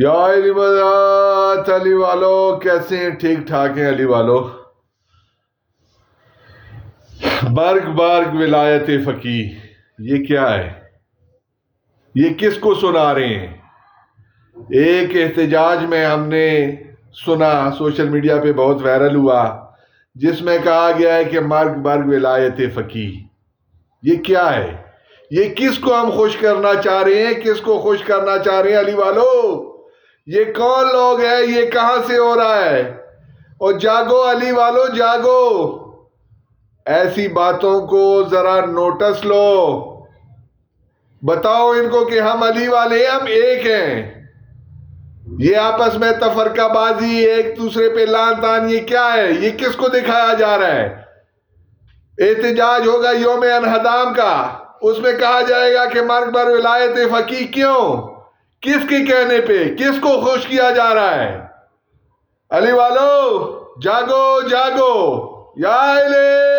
یا علی بات علی والو کیسے ہیں؟ ٹھیک ٹھاک ہیں علی والو؟ برگ برگ ولایت فقی، یہ کیا ہے؟ یہ کس کو سنا رہے ہیں؟ ایک احتجاج میں ہم نے سنا، سوشل میڈیا پہ بہت وائرل ہوا، جس میں کہا گیا ہے کہ مرگ برگ ولایت فقی۔ یہ کیا ہے؟ یہ کس کو ہم خوش کرنا چاہ رہے ہیں؟ کس کو خوش کرنا چاہ رہے ہیں علی والو؟ یہ کون لوگ ہیں؟ یہ کہاں سے ہو رہا ہے؟ اور جاگو علی والو جاگو، ایسی باتوں کو ذرا نوٹس لو، بتاؤ ان کو کہ ہم علی والے ہیں، ہم ایک ہیں۔ یہ آپس میں تفرقہ بازی، ایک دوسرے پہ لان تان، یہ کیا ہے؟ یہ کس کو دکھایا جا رہا ہے؟ احتجاج ہوگا یوم انہدام کا، اس میں کہا جائے گا کہ مرگ بر ولایت فقی۔ کیوں؟ کس کے کہنے پہ؟ کس کو خوش کیا جا رہا ہے؟ علی والو جاگو جاگو، یا علی